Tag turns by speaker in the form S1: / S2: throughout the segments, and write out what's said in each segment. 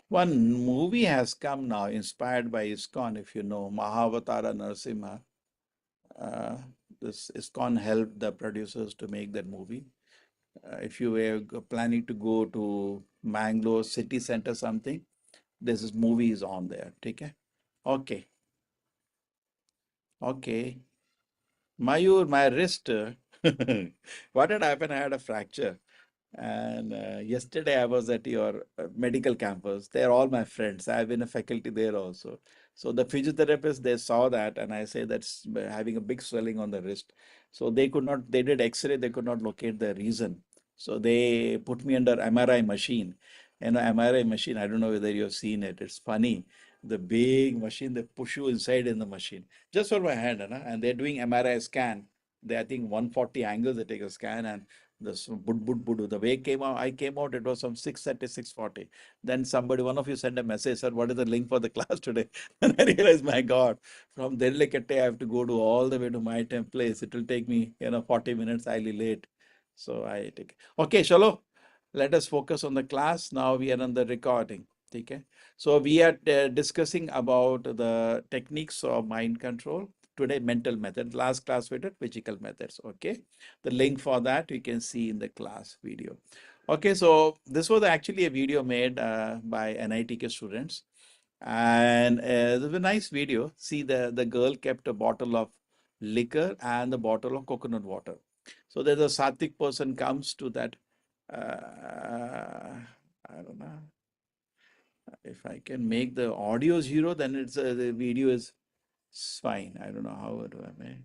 S1: One movie has come now, inspired by ISKCON, if you know, Mahavatara Narasimha. Uh, this ISKCON helped the producers to make that movie. If you were planning to go to Mangalore city center something, this movie is on there. Okay, okay, okay. Mayur, my wrist. What had happened? I had a fracture. And yesterday I was at your medical campus. They're all my friends. I've been a faculty there also. So the physiotherapists, they saw that and I say that's having a big swelling on the wrist. So they could not, they did X-ray, they could not locate the reason. So they put me under MRI machine. And MRI machine, I don't know whether you've seen it. It's funny. The big machine, they push you inside in the machine. Just for my hand, and they're doing MRI scan. They, I think 140 angles, they take a scan and this the way came out, I came out, it was from 6:30, 6:40. Then somebody, one of you sent a message, said, what is the link for the class today? And I realized, my God, from Delhi-Kette, I have to go to all the way to my place. It will take me, 40 minutes, I'll be late. So I take, okay, Shalo, let us focus on the class. Now we are on the recording. Okay. So we are discussing about the techniques of mind control. Today, mental method. Last class we did physical methods. Okay. The link for that you can see in the class video. Okay, so this was actually a video made by NITK students, and it was a nice video. See, the girl kept a bottle of liquor and the bottle of coconut water. So there's a Sattvic person comes to that. I don't know if I can make the audio zero, then it's the video is fine. I don't know how do I make.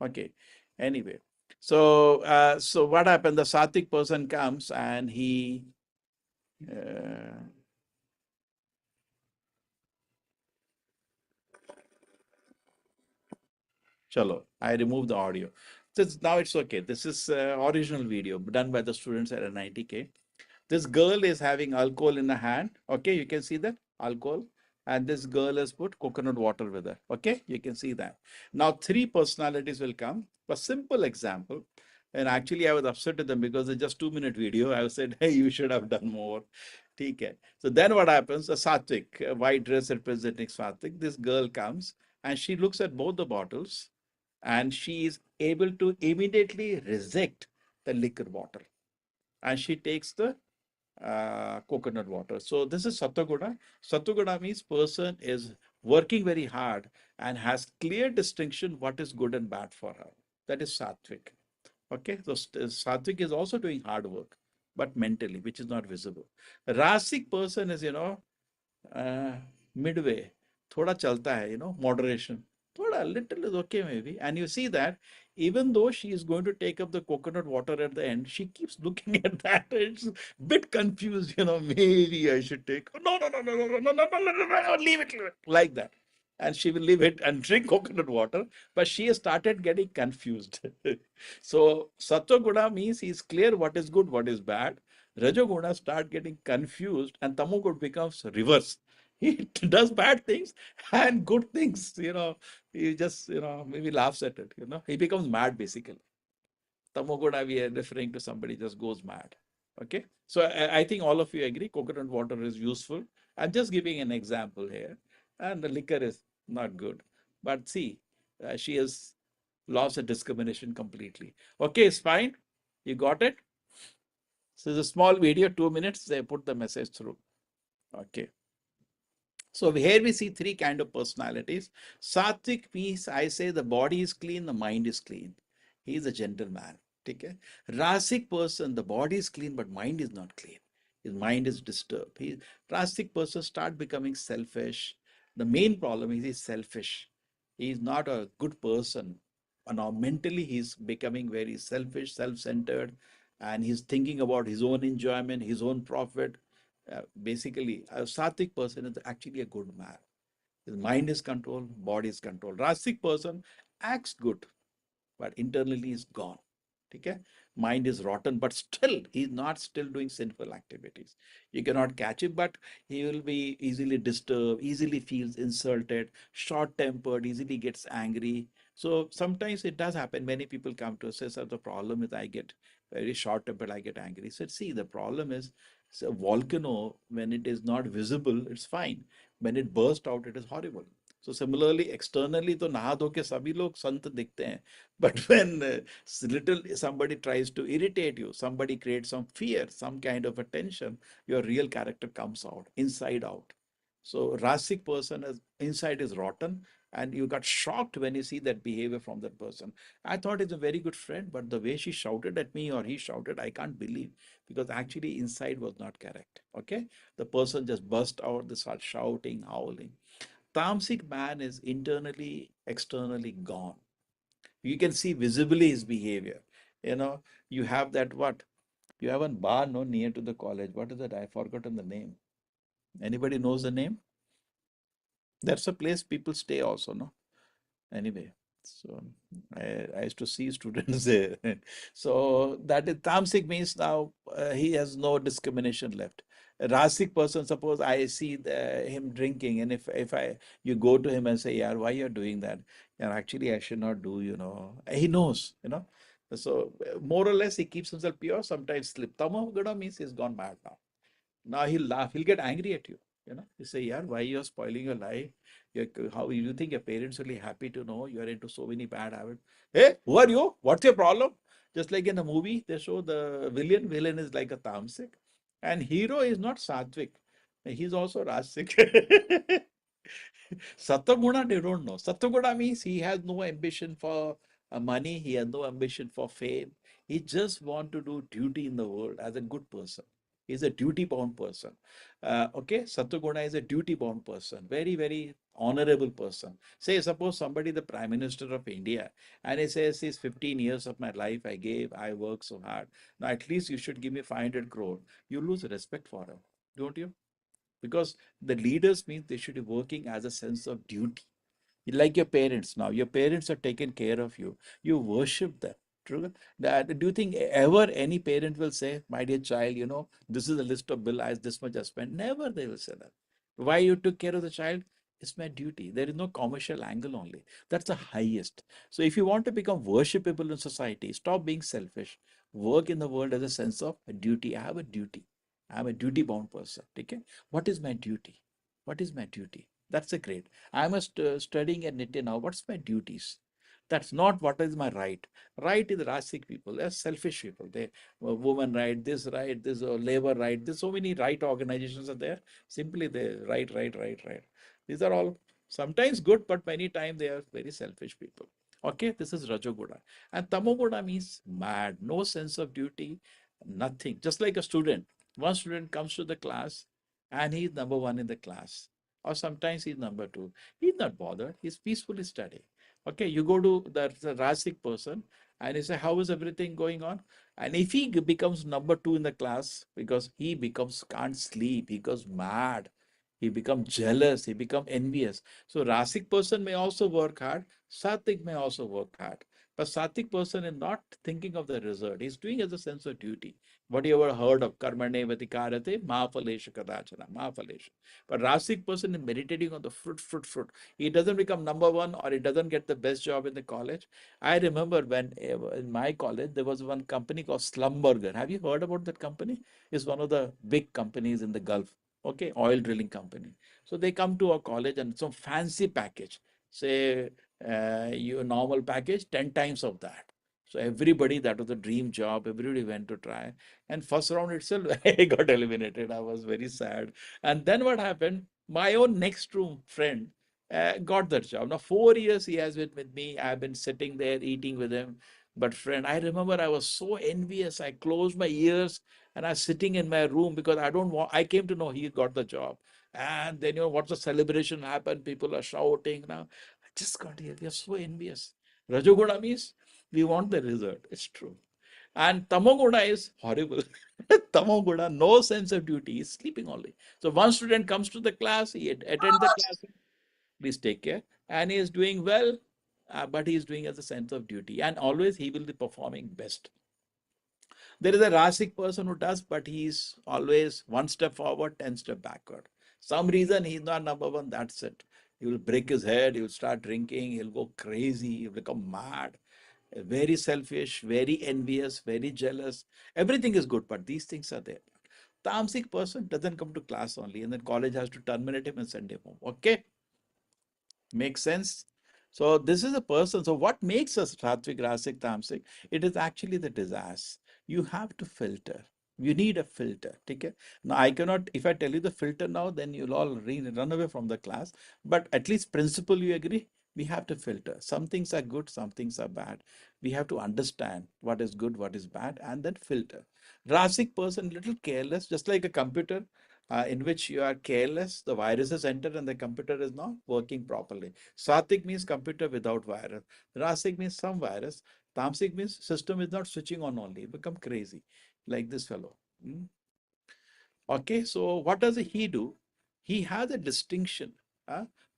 S1: Okay. Anyway, so what happened? The Sattvic person comes and he uh, chalo, I remove the audio. So now it's okay. This is original video done by the students at NITK. This girl is having alcohol in the hand. Okay, you can see that alcohol. And this girl has put coconut water with her. Okay, you can see that. Now, three personalities will come. A simple example. And actually, I was upset with them because it's just 2-minute video. I said, hey, you should have done more. Okay. So then what happens? A Sattvic, a white dress representing Sattvic. This girl comes and she looks at both the bottles and she is able to immediately reject the liquor bottle and she takes the coconut water. So this is Sattvaguda. Sattvaguda means person is working very hard and has clear distinction what is good and bad for her. That is Sattvic. Okay, so Sattvic is also doing hard work, but mentally, which is not visible. Rasic person is, uh, midway. Thoda chalta hai, moderation. Thoda, little is okay maybe. And you see that even though she is going to take up the coconut water at the end, she keeps looking at that. It's a bit confused, maybe I should take. No, no, no, no, no, no, no, no, no, no, no, no, leave it like that. And she will leave it and drink coconut water, but she has started getting confused. So Sattva Guna means he's clear what is good, what is bad. Rajoguna start getting confused and Tamoguna becomes reverse. He does bad things and good things, he just, maybe laughs at it, he becomes mad basically. Tamoguna, we are referring to somebody just goes mad. Okay. So I think all of you agree coconut water is useful. I'm just giving an example here. And the liquor is not good. But see, she has lost the discrimination completely. Okay, it's fine. You got it? So it's a small video, 2 minutes. They put the message through. Okay. So here we see three kind of personalities. Sattvic means I say the body is clean, the mind is clean. He is a gentleman. Okay. Rasic person, the body is clean, but mind is not clean. His mind is disturbed. Rasic person start becoming selfish. The main problem is he's selfish. He is not a good person. And now mentally he's becoming very selfish, self-centered, and he's thinking about his own enjoyment, his own profit. Basically, a Sattvic person is actually a good man. His mind is controlled, body is controlled. Rasic person acts good, but internally is gone. Okay? Mind is rotten, but still he's not still doing sinful activities. You cannot catch him, but he will be easily disturbed, easily feels insulted, short-tempered, easily gets angry. So sometimes it does happen. Many people come to us say, "Sir, the problem is I get very short-tempered, I get angry." So see, the problem is, it's a volcano. When it is not visible, it's fine. When it bursts out, it is horrible. So similarly, externally, तो नहा धो के सभी लोग संत दिखते हैं, but when little somebody tries to irritate you, somebody creates some fear, some kind of a tension, your real character comes out, inside out. So Rasik person is inside is rotten, and you got shocked when you see that behavior from that person. I thought he's a very good friend, but the way she shouted at me or he shouted, I can't believe, because actually inside was not correct. Okay, the person just burst out, they start shouting, howling. Tamasic man is internally, externally gone. You can see visibly his behavior. You know, you have that what? You have a bar no near to the college. What is that? I've forgotten the name. Anybody knows the name? That's a place people stay also, no? Anyway, so I used to see students there. So that is tamasic means now he has no discrimination left. A rasic person, suppose I see him drinking, and if I you go to him and say, "Yeah, why you're doing that?" Yeah, actually I should not do. He knows. So more or less he keeps himself pure. Sometimes slip. Tamoguna means he's gone mad now. Now he'll laugh. He'll get angry at you. You say, "Yeah, why you're spoiling your life? How you think your parents will be happy to know you're into so many bad habits? Hey, who are you? What's your problem?" Just like in a movie, they show the villain. Villain is like a tamasic, and hero is not sattvic. He's also rasic. Sattva they don't know. Sattva means he has no ambition for money. He has no ambition for fame. He just want to do duty in the world as a good person. He's a duty-bound person. Okay, Sattva is a duty-bound person. Very, very honorable person. Say, suppose somebody, the Prime Minister of India, and he says, "These 15 years of my life I gave, I worked so hard. Now at least you should give me 500 crore." You lose respect for him, don't you? Because the leaders means they should be working as a sense of duty. Like your parents now, your parents are taking care of you. You worship them. True. Do you think ever any parent will say, "My dear child, this is a list of bill, as this much I spent"? Never they will say that. Why you took care of the child? It's my duty. There is no commercial angle only. That's the highest. So if you want to become worshipable in society, stop being selfish. Work in the world as a sense of a duty. I have a duty. I'm a duty bound person. Okay. What is my duty? What is my duty? That's a great. I'm studying at Nitya now. What's my duties? That's not what is my right. Right is Rasic people. They're selfish people. They woman right, this labor right. There's so many right organizations are there. Simply they right, right, right, right. These are all sometimes good, but many times they are very selfish people. Okay, this is Rajoguda. And Tamoguda means mad, no sense of duty, nothing. Just like a student. One student comes to the class and he's number one in the class, or sometimes he's number two. He's not bothered. He's peacefully studying. Okay, you go to the Rasic person and you say, "How is everything going on?" And if he becomes number two in the class, because he becomes can't sleep, he goes mad, he becomes jealous, he becomes envious. So Rasic person may also work hard, Sattvic may also work hard. But Sattvic person is not thinking of the result. He's doing as a sense of duty. What you ever heard of karmane vatikarate, mahapalesha kadachana, mahapalesha. But Rasic person is meditating on the fruit, fruit, fruit. He doesn't become number one or he doesn't get the best job in the college. I remember when in my college, there was one company called Slumberger. Have you heard about that company? It's one of the big companies in the Gulf. Okay, oil drilling company. So they come to our college and some fancy package. Say your normal package, 10 times of that. So everybody, that was a dream job. Everybody went to try. And first round itself, I got eliminated. I was very sad. And then what happened? My own next room friend got that job. Now 4 years he has been with me. I've been sitting there eating with him. But friend, I remember I was so envious. I closed my ears and I was sitting in my room because I don't want. I came to know he got the job. And then what's the celebration happened? People are shouting now. I just got here. We are so envious. Rajoguna means we want the result. It's true. And Tamoguna is horrible. Tamoguna, no sense of duty. He's sleeping only. So one student comes to the class, he attends the class, please take care. And he is doing well. but he is doing as a sense of duty, and always he will be performing best. There is a Rasic person who does, but he's always one step forward, 10 step backward. Some reason he's not number one, that's it. He will break his head, he will start drinking, he'll go crazy, he'll become mad, very selfish, very envious, very jealous. Everything is good, but these things are there. Tamasic person doesn't come to class only, and then college has to terminate him and send him home. Okay? Makes sense? So this is a person. So what makes us Sattvic, Rasic, Tamasic? It is actually the desires. You have to filter. You need a filter. Okay? Now I cannot, if I tell you the filter now, then you'll all run away from the class. But at least principle you agree? We have to filter. Some things are good, some things are bad. We have to understand what is good, what is bad, and then filter. Rasic person, little careless, just like a computer in which you are careless, the viruses enter and the computer is not working properly. Sattvic means computer without virus. Rasic means some virus. Tamasic means system is not switching on only, become crazy, like this fellow. Hmm? Okay, so what does he do? He has a distinction.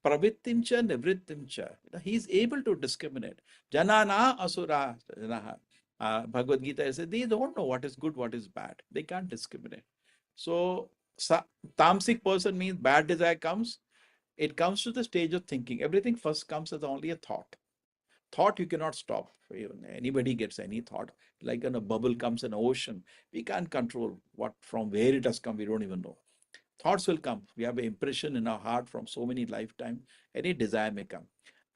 S1: Pravittimcha nivrittimcha. He is able to discriminate. Janana asura janaha. Bhagavad Gita says they don't know what is good, what is bad. They can't discriminate. So tamasic person means bad desire comes. It comes to the stage of thinking. Everything first comes as only a thought. Thought you cannot stop. Anybody gets any thought. Like in a bubble comes an ocean. We can't control what from where it has come. We don't even know. Thoughts will come. We have an impression in our heart from so many lifetime. Any desire may come.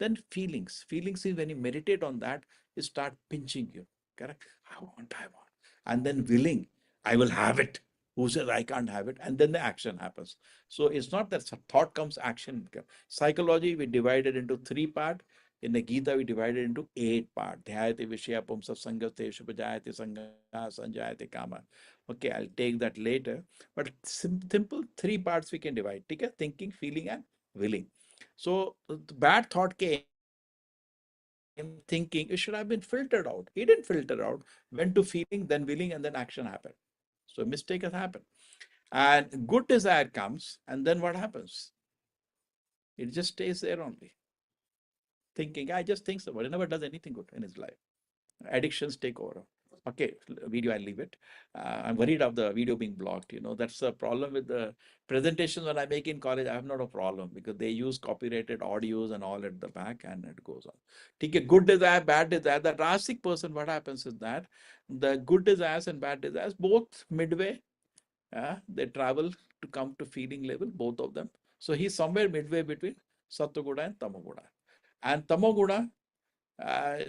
S1: Then feelings. Feelings is when you meditate on that, it start pinching you. Correct? I want, I want. And then willing. I will have it. Who says I can't have it? And then the action happens. So it's not that thought comes, action comes. Psychology, we divide it into three parts. In the Gita, we divide it into 8 parts. Dhyayate Vishya Pumsa Sangate Shubhajayate Sangha Sanjayate Kama. Okay, I'll take that later. But simple 3 parts we can divide. Okay? Thinking, feeling, and willing. So the bad thought came, thinking, it should have been filtered out. He didn't filter out, went to feeling, then willing, and then action happened. So a mistake has happened. And good desire comes, and then what happens? It just stays there only. Thinking, I just think so, but he never does anything good in his life. Addictions take over. Okay, video, I'll leave it. I'm worried of the video being blocked. That's a problem with the presentations when I make in college. I have not a problem because they use copyrighted audios and all at the back and it goes on. Take a good desire, bad desire. The Rasic person, what happens is that the good desires and bad desires, both midway, they travel to come to feeling level, both of them. So he's somewhere midway between Sattvaguda and Tamaguda. And Tamaguda,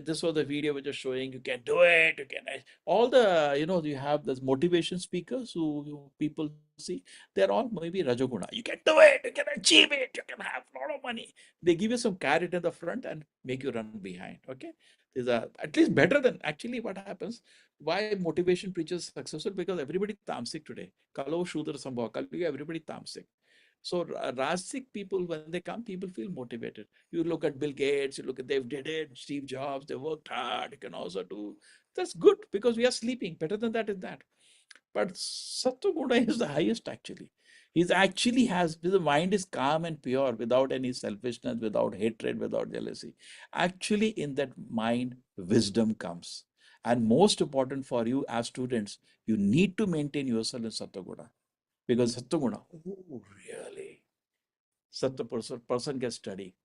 S1: this was the video which is showing you can do it, you can all the you have those motivation speakers who people see, they're all maybe Rajaguna. You can do it, you can achieve it, you can have a lot of money. They give you some carrot in the front and make you run behind. Okay, these are at least better than actually what happens. Why motivation preachers successful? Because everybody tamasic today. Kalo Shudra Sambhav, Kali, everybody tamasic. So Rasic people, when they come, people feel motivated. You look at Bill Gates, you look at they've did it, Steve Jobs, they worked hard, you can also do. That's good because we are sleeping. Better than that is that. But Sattva is the highest actually. He's actually has, the mind is calm and pure without any selfishness, without hatred, without jealousy. Actually, in that mind, wisdom comes. And most important for you as students, you need to maintain yourself in Sattva. Because Sattva, oh, really? Such a person can study.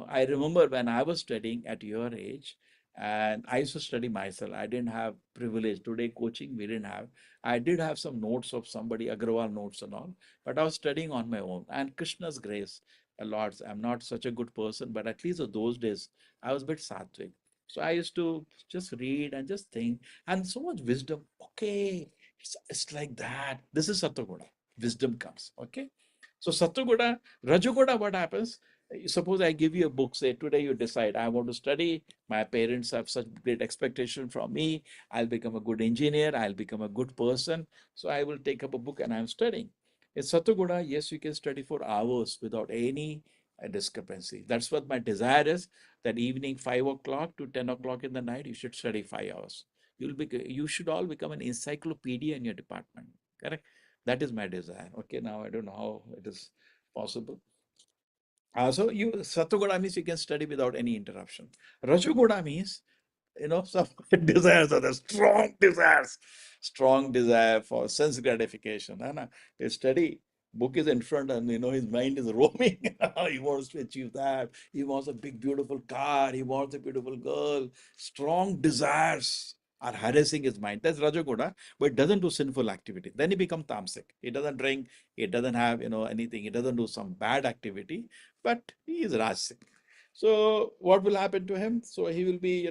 S1: I remember when I was studying at your age, and I used to study myself. I didn't have privilege. Today, coaching, we didn't have. I did have some notes of somebody, Agrawal notes and all, but I was studying on my own. And Krishna's grace, a lot. I'm not such a good person, but at least of those days, I was a bit sattvic. So I used to just read and just think, and so much wisdom. Okay, it's like that. This is Sattvaguda. Wisdom comes. Okay. So Sattvaguda, Rajaguda, what happens? Suppose I give you a book, say today you decide, I want to study, my parents have such great expectation from me, I'll become a good engineer, I'll become a good person, so I will take up a book and I'm studying. In Sattvaguda, yes, you can study for hours without any discrepancy. That's what my desire is, that evening 5 o'clock to 10 o'clock in the night, you should study 5 hours. You should all become an encyclopedia in your department, correct? That is my desire. Okay, now I don't know how it is possible. So Sattvaguda means you can study without any interruption. Rajaguda means, some desires are the strong desire for sense gratification. You study, book is in front, and his mind is roaming. He wants to achieve that. He wants a big, beautiful car. He wants a beautiful girl. Strong desires are harassing his mind. That's Rajaguda, but it doesn't do sinful activity. Then he becomes tamasic. He doesn't drink. He doesn't have, anything. He doesn't do some bad activity, but he is rajasic. So what will happen to him? So he will be,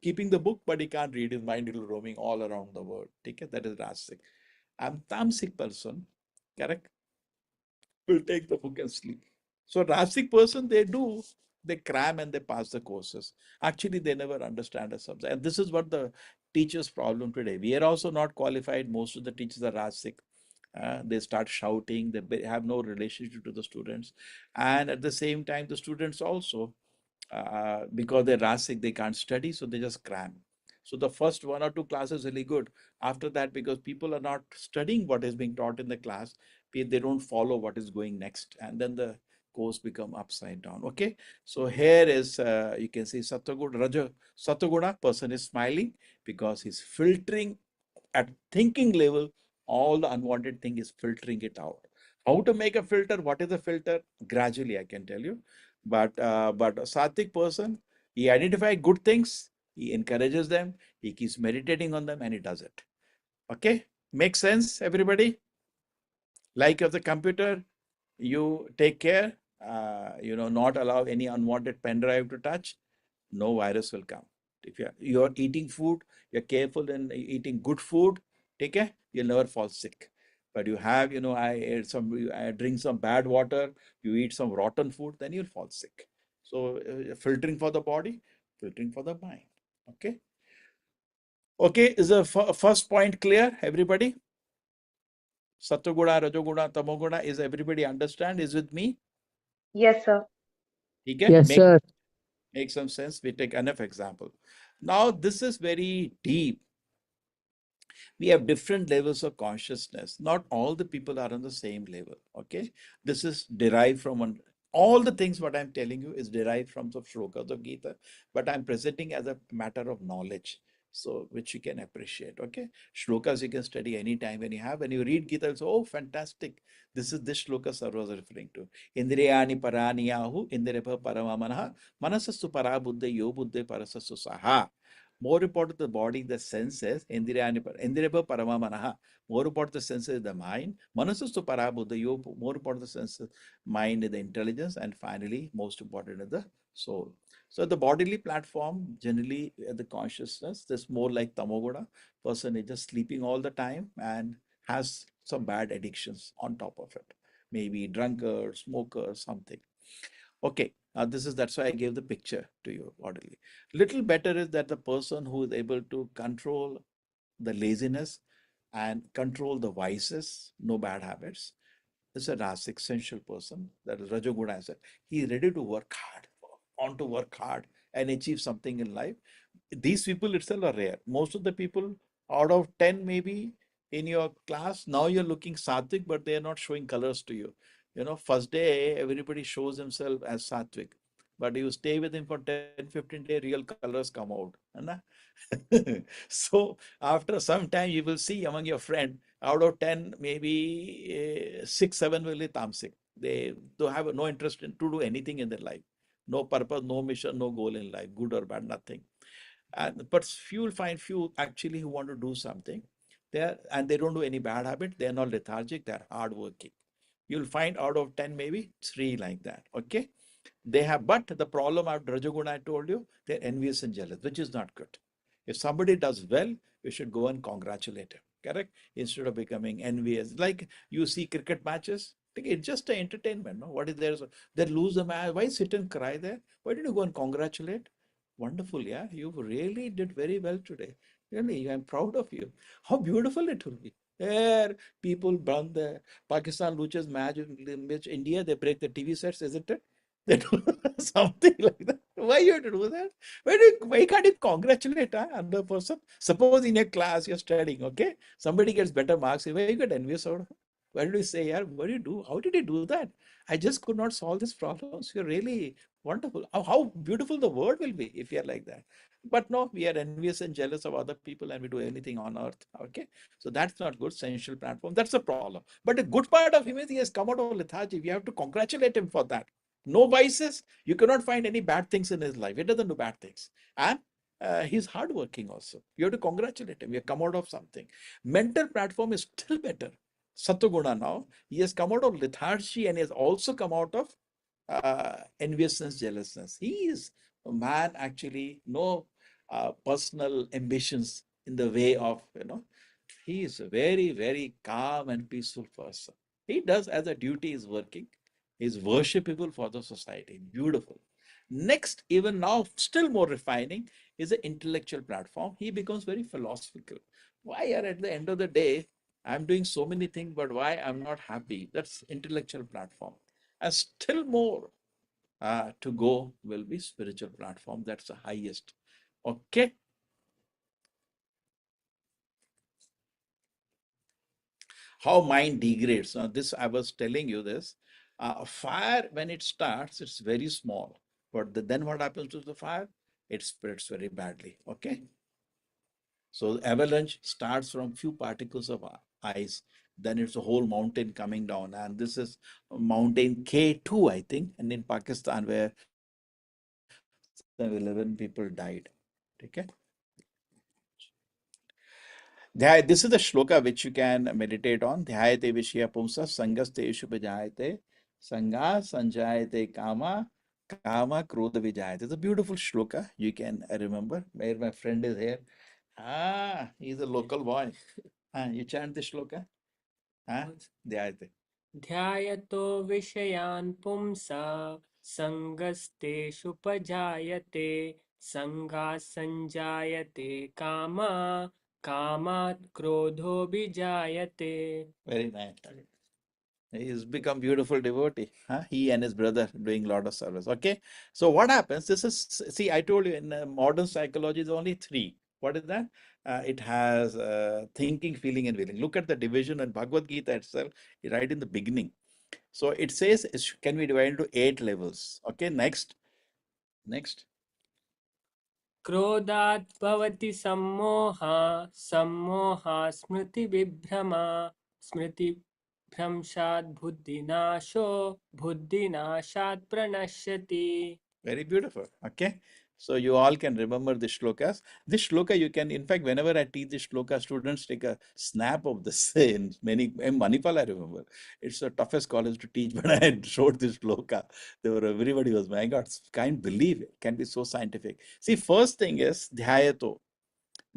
S1: keeping the book, but he can't read. His mind will roaming all around the world. Okay, that is rajasic. I'm tamasic person, correct? Will take the book and sleep. So rajasic person, they cram and they pass the courses. Actually, they never understand a subject. And this is what the teachers' problem today. We are also not qualified. Most of the teachers are rajasic. They start shouting. They have no relationship to the students, and at the same time, the students also, because they're rasic, they can't study, so they just cram. So the first 1 or 2 classes really good. After that, because people are not studying what is being taught in the class, they don't follow what is going next, and then the course become upside down. Okay, so here is you can see Sattvaguda person is smiling because he's filtering at thinking level. All the unwanted thing is filtering it out. How to make a filter? What is a filter? Gradually, I can tell you. But a sattvic person, he identifies good things, he encourages them, he keeps meditating on them, and he does it. Okay, makes sense, everybody? Like of the computer, you take care, not allow any unwanted pen drive to touch, no virus will come. If you're eating food, you're careful in eating good food, take care, you'll never fall sick. But you have, I drink some bad water, you eat some rotten food, then you'll fall sick. So filtering for the body, filtering for the mind. Okay. Okay, is the first point clear, everybody? Sattvaguda, Rajoguna, Tamoguna, is everybody understand? Is with me?
S2: Yes, sir.
S1: Okay,
S3: Yes, sir.
S1: make some sense. We take enough example. Now, this is very deep. We have different levels of consciousness. Not all the people are on the same level. Okay, this is derived from all the things what I'm telling you is derived from the shlokas of Gita, but I'm presenting as a matter of knowledge, so which you can appreciate. Okay, shlokas you can study anytime when you read Gita, it's oh fantastic. This shloka Sarva was referring to. Indriyani paraniyahu indriya paramamanaha manasastu parabuddhe yo buddhe parasasu saha. More important the body, the senses, Indriya Paramamanaha. More important the senses, the mind. Manasastu Parabuddha, more important the senses, mind, the intelligence, and finally, most important is the soul. So the bodily platform, generally the consciousness, this more like Tamoguda. Person is just sleeping all the time and has some bad addictions on top of it. Maybe drunkard, smoker, something. Okay, that's why I gave the picture to you orderly. Little better is that the person who is able to control the laziness and control the vices, no bad habits, is a rasic, sensual person. That is Rajoguna. I said he is ready to work hard, want to work hard and achieve something in life. These people itself are rare. Most of the people out of 10 maybe in your class, now you're looking sattvic, but they are not showing colors to you. First day, everybody shows himself as sattvic. But you stay with him for 10, 15 days, real colors come out. So after some time, you will see among your friend, out of 10, maybe 6, 7 will be tamasic. They don't have no interest in to do anything in their life. No purpose, no mission, no goal in life, good or bad, nothing. But few will find few actually who want to do something. They don't do any bad habit. They are not lethargic. They are hardworking. You'll find out of 10, maybe 3 like that. Okay. They have, but the problem of Rajoguna, I told you, they're envious and jealous, which is not good. If somebody does well, you should go and congratulate him, correct? Instead of becoming envious. Like you see cricket matches, it's just an entertainment. No? What is there? They lose the match. Why sit and cry there? Why don't you go and congratulate? Wonderful, yeah. You really did very well today. Really, I'm proud of you. How beautiful it will be. There, people burn the Pakistan loses match in which India, they break the TV sets, isn't it? They do something like that. Why you have to do that? Why can't you congratulate another person? Suppose in a class you're studying, okay? Somebody gets better marks. Why you get envious out of? Where do you say, yeah, what do you do? How did you do that? I just could not solve this problems. You're really wonderful. How beautiful the world will be if you're like that. But no, we are envious and jealous of other people and we do anything on earth. Okay. So that's not good. Sensual platform. That's a problem. But the good part of him is he has come out of lethargy. We have to congratulate him for that. No vices. You cannot find any bad things in his life. He doesn't do bad things. And he's hardworking also. You have to congratulate him. We have come out of something. Mental platform is still better. Satoguna now. He has come out of lethargy and he has also come out of enviousness, jealousness. He is a man actually, no personal ambitions in the way of, he is a very, very calm and peaceful person. He does as a duty is working. He is worshipable for the society. Beautiful. Next, even now, still more refining is an intellectual platform. He becomes very philosophical. Why are at the end of the day, I'm doing so many things, but why I'm not happy? That's intellectual platform. And still more to go will be spiritual platform. That's the highest. Okay. How mind degrades. Now, this I was telling you this. Fire, when it starts, it's very small. But then what happens to the fire? It spreads very badly. Okay. So avalanche starts from few particles of ice. Then it's a whole mountain coming down. And this is mountain K2, I think. And in Pakistan, where 11 people died. Okay. This is the shloka which you can meditate on. Dhyayate vishya pumsa sangaste shubhajayate sanga sanjayate kama kama krodha vijayate. It's a beautiful shloka you can remember. Where my friend is here. He's a local boy. You chant the shloka. Dhyayate.
S2: ध्यायतो विषयान् पुंसा सङ्गस्तेषुपजायते सङ्गात् सञ्जायते कामा कामात् क्रोधोऽभिजायते.
S1: Very nice. He's become beautiful devotee. He and his brother doing a lot of service. Okay. So what happens? This is, see, I told you in modern psychology is only three. What is that? It has thinking, feeling, and willing. Look at the division in Bhagavad Gita itself, right in the beginning. So it says it can be divided into 8 levels. Okay. Next. Next.
S2: क्रोधात् भवति सम्मोहः सम्मोहात् स्मृतिविभ्रमः स्मृतिभ्रंशात् बुद्धिनाशो बुद्धिनाशात् प्रणश्यति.
S1: Very beautiful. Okay. So you all can remember the shlokas. This shloka you can, in fact, whenever I teach this shloka, students take a snap of this in Manipal, I remember. It's the toughest college to teach, but I showed this shloka. Everybody was, my God, can't believe it. Can be so scientific. See, first thing is dhyato.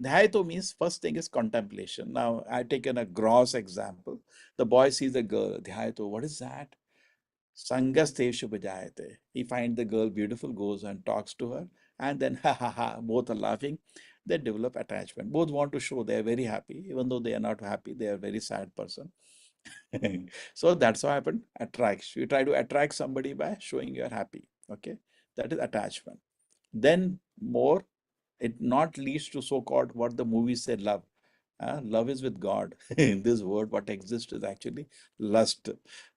S1: Dhyato means first thing is contemplation. Now, I've taken a gross example. The boy sees a girl. Dhyato, what is that? Sangasteshu bhajayate. He finds the girl beautiful, goes and talks to her, and then ha ha ha, both are laughing. They develop attachment. Both want to show they are very happy, even though they are not happy, they are a very sad person. So that's what happened. Attracts. You try to attract somebody by showing you are happy. Okay, that is attachment. Then more, it not leads to so-called what the movie said love. Love is with God. In this word, what exists is actually lust.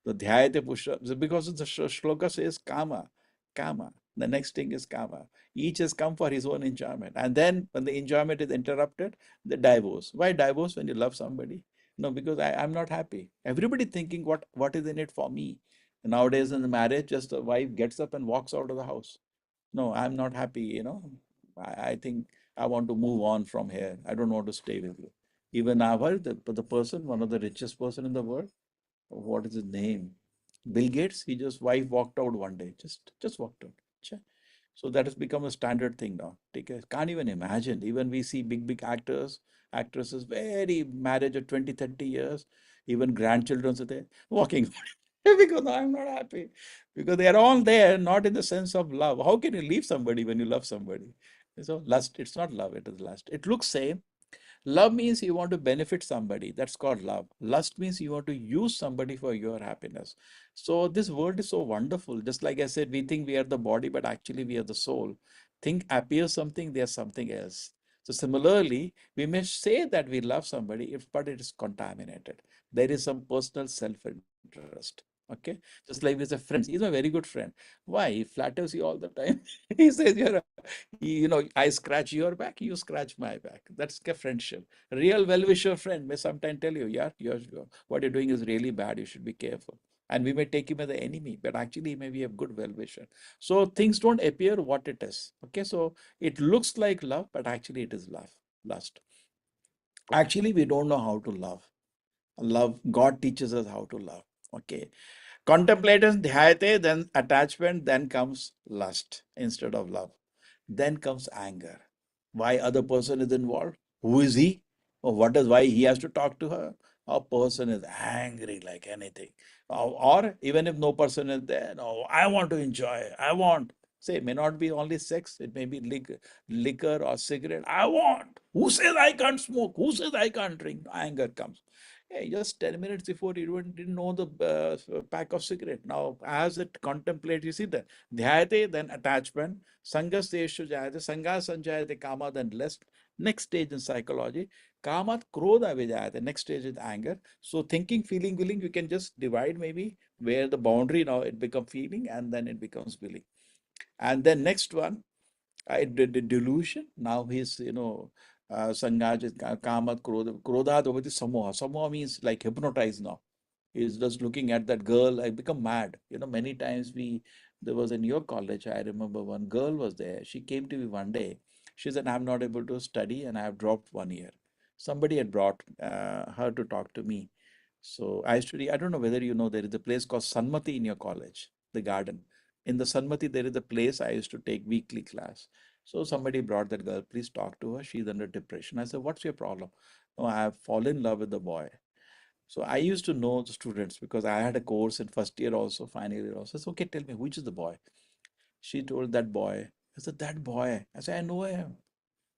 S1: The dhyayate pusha, because the shloka says kama, kama. The next thing is kama. Each has come for his own enjoyment. And then when the enjoyment is interrupted, the divorce. Why divorce when you love somebody? No, because I'm not happy. Everybody thinking what is in it for me. Nowadays in the marriage, just the wife gets up and walks out of the house. No, I'm not happy. I think I want to move on from here. I don't want to stay with you. Even I've heard the person, one of the richest person in the world, what is his name? Bill Gates, he just wife walked out one day, just walked out. Cha. So that has become a standard thing now. Can't even imagine. Even we see big actors, actresses, very marriage of 20, 30 years, even grandchildren are there walking because I'm not happy. Because they are all there, not in the sense of love. How can you leave somebody when you love somebody? So lust, it's not love, it is lust. It looks same. Love means you want to benefit somebody. That's called love. Lust means you want to use somebody for your happiness. So this world is so wonderful. Just like I said, we think we are the body, but actually we are the soul. Think appears something, there's something else. So similarly, we may say that we love somebody, but it is contaminated. there is some personal self-interest. Okay, just like with a friend, he's a very good friend. Why? He flatters you all the time. He says I scratch your back, you scratch my back. That's a friendship. Real well-wisher friend may sometimes tell you, yeah, what you're doing is really bad, you should be careful. And we may take him as the enemy, but actually he may be a good well-wisher. So things don't appear what it is. Okay, so it looks like love, but actually it is lust. Actually, we don't know how to love. Love, God teaches us how to love. Okay. Contemplation, dhyate, then attachment, then comes lust instead of love. Then comes anger. Why other person is involved? Who is he? Or what is why he has to talk to her? A person is angry like anything. Or even if no person is there, no, I want to enjoy. I want. Say, it may not be only sex, it may be liquor or cigarette. I want. Who says I can't smoke? Who says I can't drink? Anger comes. Hey, just 10 minutes before you didn't know the pack of cigarette. Now, as it contemplates, you see that dhyate, then attachment, sangas teshu jayate, sangas sanjayate kama, then lust. Next stage in psychology, kamat krodha vijayate. Next stage is anger. So thinking, feeling, willing, you can just divide maybe where the boundary now it becomes feeling and then it becomes willing. And then next one, the delusion. Now he's, Sangaj is Kamat, Krodha. Krodha, the Samoha. Samoha means like hypnotized now. He's just looking at that girl. I become mad. Many times there was in your college, I remember one girl was there. She came to me one day. She said, I'm not able to study and I have dropped 1 year. Somebody had brought her to talk to me. So I study, I don't know whether you know, there is a place called Sanmati in your college, the garden. In the Sanmati, there is a place I used to take weekly class. So somebody brought that girl, please talk to her. She's under depression. I said, what's your problem? Oh, I have fallen in love with the boy. So I used to know the students because I had a course in first year also, final year also. I said, okay, tell me, which is the boy? She told that boy. I said, that boy. I said, I know him.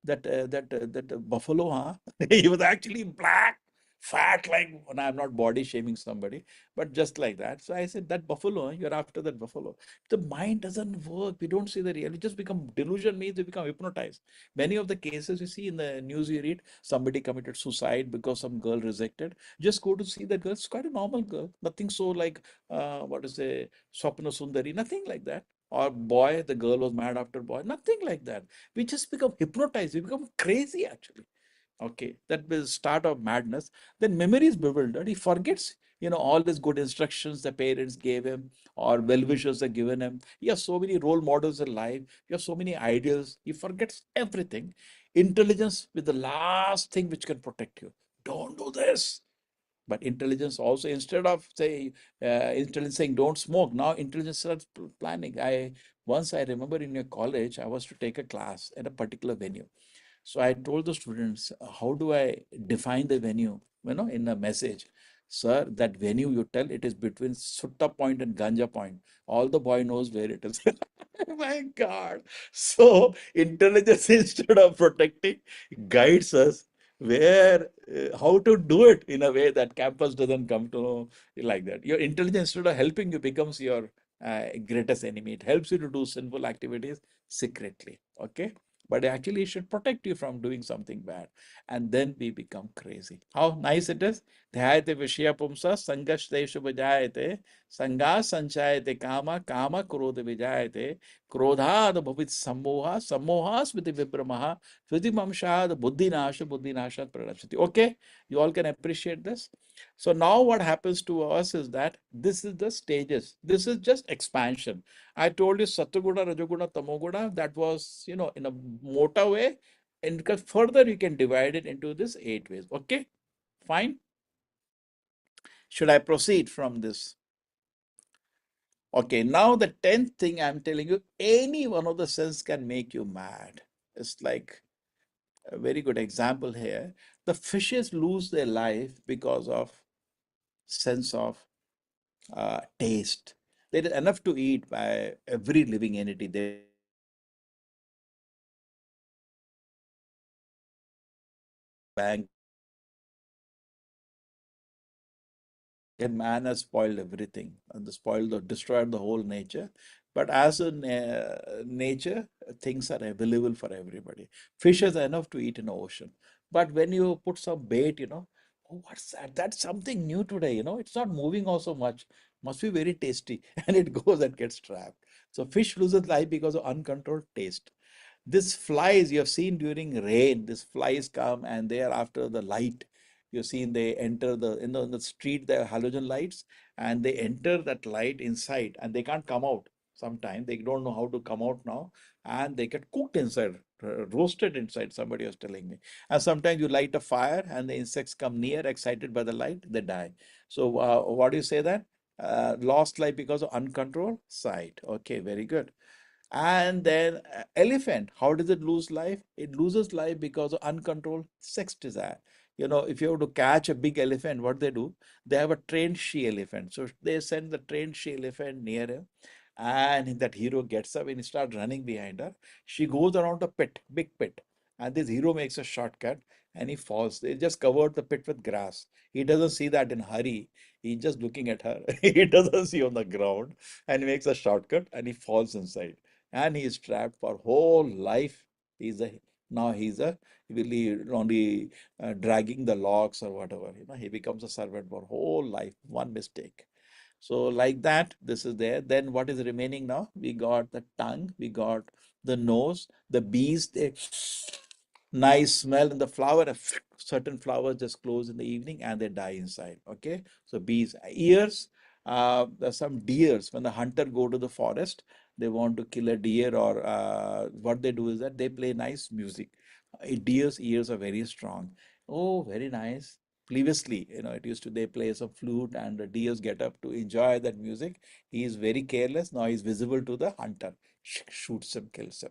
S1: That buffalo, huh? He was actually black, fat, like, and I'm not body shaming somebody, but just like that. So I said, that buffalo, huh? You're after that buffalo. The mind doesn't work. We don't see the real. It just become delusion means we become hypnotized. Many of the cases you see in the news you read, somebody committed suicide because some girl rejected. Just go to see the girl. It's quite a normal girl. Nothing so like what is a Swapna Sundari, nothing like that. Or boy, the girl was mad after boy, nothing like that. We just become hypnotized. We become crazy, actually. Okay, that will start of madness. Then memory is bewildered. He forgets, all these good instructions the parents gave him or well-wishers have given him. He has so many role models in life. He has so many ideals. He forgets everything. Intelligence with the last thing which can protect you. Don't do this. But intelligence also, instead of intelligence saying don't smoke, now intelligence starts planning. I remember in your college, I was to take a class at a particular venue. So I told the students, how do I define the venue, in a message? Sir, that venue you tell it is between Sutta Point and Ganja Point. All the boy knows where it is. My God. So intelligence instead of protecting guides us where how to do it in a way that campus doesn't come to know like that. Your intelligence instead of helping you becomes your greatest enemy. It helps you to do sinful activities secretly. Okay. But actually, it should protect you from doing something bad. And then we become crazy. How nice it is. Dhyayate vishya pumsa sangashteshu vijayate sanga sanchayate kama kama krodha vijayate krodhad bhavit sammoha sammoha smriti vibramaha smriti mamshad buddhinashat pranashati. Okay, you all can appreciate this. So now what happens to us is that this is the stages. This is just expansion. I told you Satoguna, Rajoguna, Tamoguna, that was, in a motor way. And because further you can divide it into this 8 ways. Okay, fine. Should I proceed from this? Okay, now the 10th thing I'm telling you, any one of the sense can make you mad. It's like a very good example here. The fishes lose their life because of sense of taste. There is enough to eat by every living entity. There is enough to eat by bank. And man has spoiled everything and destroyed the whole nature. But as a nature, things are available for everybody. Fish has enough to eat in the ocean. But when you put some bait, Oh, what's that? That's something new today. It's not moving also much. Must be very tasty. And it goes and gets trapped. So fish loses life because of uncontrolled taste. This flies you have seen during rain. These flies come and they are after the light. You've seen they enter in the street, there are halogen lights, and they enter that light inside and they can't come out. Sometimes they don't know how to come out now, and they get cooked inside, roasted inside. Somebody was telling me. And sometimes you light a fire and the insects come near, excited by the light, they die. So what do you say that? Lost life because of uncontrolled sight. Okay, very good. And then elephant, how does it lose life? It loses life because of uncontrolled sex desire. If you have to catch a big elephant, what they do? They have a trained she elephant. So they send the trained she elephant near him, and that hero gets up and he starts running behind her. She goes around the pit, big pit, and this hero makes a shortcut and he falls. They just covered the pit with grass. He doesn't see that in hurry. He's just looking at her. He doesn't see on the ground, and he makes a shortcut and he falls inside, and he is trapped for whole life. He's a Now he's a really only dragging the logs or whatever. He becomes a servant for whole life. One mistake. So like that, this is there. Then what is remaining now? We got the tongue, we got the nose, the bees, they nice smell in the flower. Certain flowers just close in the evening and they die inside. Okay. So bees, ears, there's some deers. When the hunter go to the forest, they want to kill a deer, or what they do is that they play nice music. Deer's ears are very strong. Oh, very nice. Previously, it used to they play some flute and the deers get up to enjoy that music. He is very careless. Now he's visible to the hunter. Shoots him, kills him.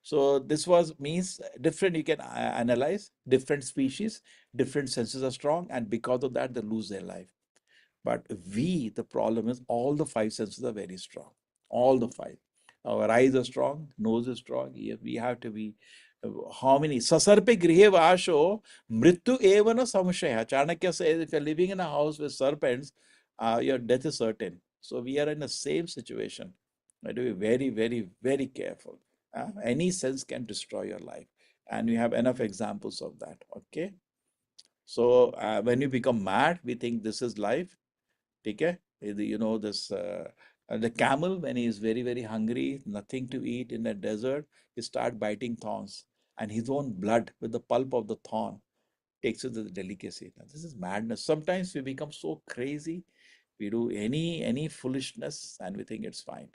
S1: So this was means different. You can analyze different species, different senses are strong, and because of that, they lose their life. But the problem is all the five senses are very strong. All the five. Our eyes are strong, nose is strong. We have to be. How many? Sasarpe grihe vasho mrityu evana samshaya. Chanakya says if you're living in a house with serpents, your death is certain. So we are in the same situation. We have to be very, very, very careful. Any sense can destroy your life. And we have enough examples of that. Okay. So when you become mad, we think this is life. Okay, this the camel, when he is very very hungry, nothing to eat in the desert, he start biting thorns, and his own blood with the pulp of the thorn takes it to the delicacy. Now, this is madness. Sometimes we become so crazy, we do any foolishness and we think it's fine.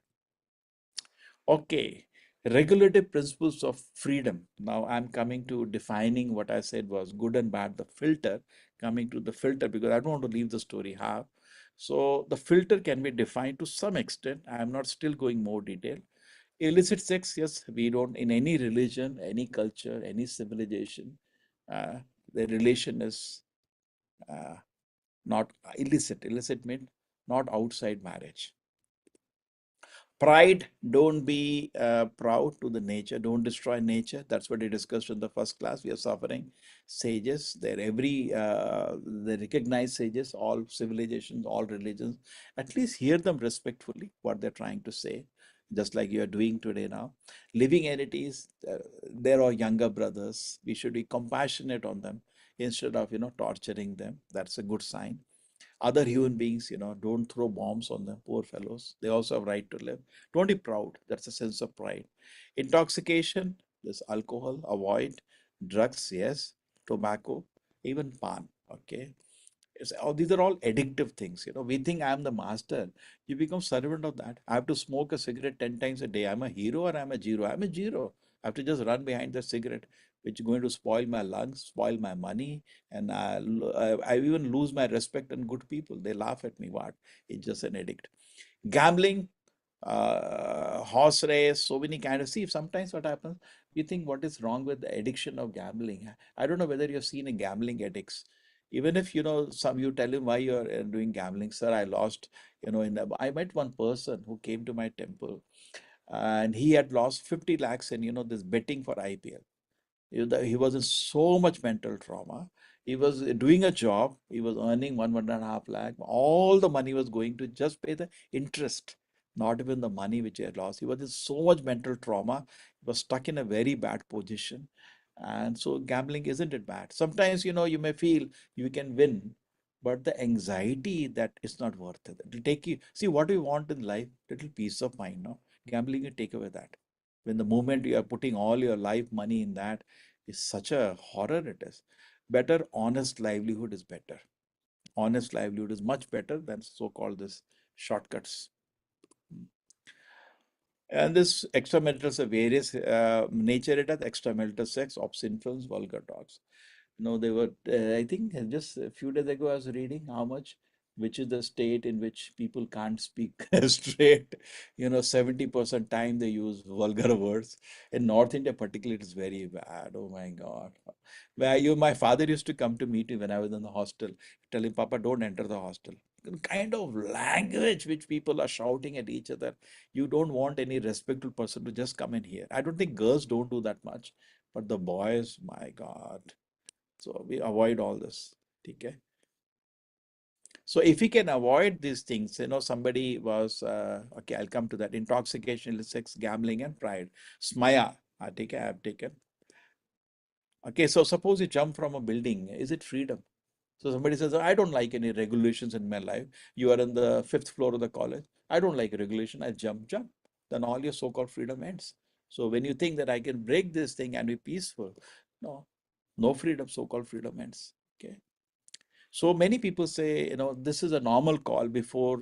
S1: Okay, regulative principles of freedom. Now I'm coming to defining what I said was good and bad, the filter, coming to the filter because I don't want to leave the story half. So the filter can be defined to some extent. I am not still going more detail. Illicit sex, yes, we don't, in any religion, any culture, any civilization, uh, the relation is uh, not illicit. Illicit means not outside marriage. Pride, don't be proud to the nature, don't destroy nature. That's what we discussed in the first class. We are suffering. Sages, they recognize sages, all civilizations, all religions. At least hear them respectfully, what they're trying to say, just like you are doing today now. Living entities, they're our younger brothers. We should be compassionate on them instead of, torturing them. That's a good sign. Other human beings, don't throw bombs on them, poor fellows. They also have right to live. Don't be proud. That's a sense of pride. Intoxication, there's alcohol, avoid. Drugs, yes. Tobacco, even pan. Okay. These are all addictive things. We think I'm the master. You become servant of that. I have to smoke a cigarette 10 times a day. I'm a hero or I'm a zero? I'm a zero. I have to just run behind the cigarette, which is going to spoil my lungs, spoil my money, and I even lose my respect and good people. They laugh at me. What? It's just an addict. Gambling, horse race, so many kind of see. Sometimes what happens, you think what is wrong with the addiction of gambling? I don't know whether you've seen a gambling addicts. Even if some you tell him why you're doing gambling, sir, I lost. I met one person who came to my temple, and he had lost 50 lakhs in this betting for IPL. He was in so much mental trauma. He was doing a job. He was earning 1.5 lakh. All the money was going to just pay the interest, not even the money which he had lost. He was in so much mental trauma. He was stuck in a very bad position. And so gambling isn't it bad? Sometimes, you may feel you can win, but the anxiety that is not worth it. It'll take you, see what you want in life, little peace of mind, no? Gambling will take away that. When the moment you are putting all your life money in that, is such a horror it is. Better honest livelihood is better. Honest livelihood is much better than so-called this shortcuts. And this extramarital various nature it has extramarital sex, obscene films, vulgar talks. They were, I think just a few days ago, I was reading how much, which is the state in which people can't speak straight. 70% time they use vulgar words. In North India, particularly, it is very bad. Oh my God. My father used to come to meet me when I was in the hostel, telling, Papa, don't enter the hostel. The kind of language which people are shouting at each other. You don't want any respectful person to just come in here. I don't think girls don't do that much, but the boys, my God. So we avoid all this. Okay. So if we can avoid these things, somebody was, okay, I'll come to that. Intoxication, sex, gambling, and pride. Smaya, I have taken. Okay, so suppose you jump from a building, is it freedom? So somebody says, I don't like any regulations in my life. You are on the fifth floor of the college. I don't like regulation. I jump. Then all your so-called freedom ends. So when you think that I can break this thing and be peaceful, no, no freedom, so-called freedom ends. Okay. So many people say, this is a normal call before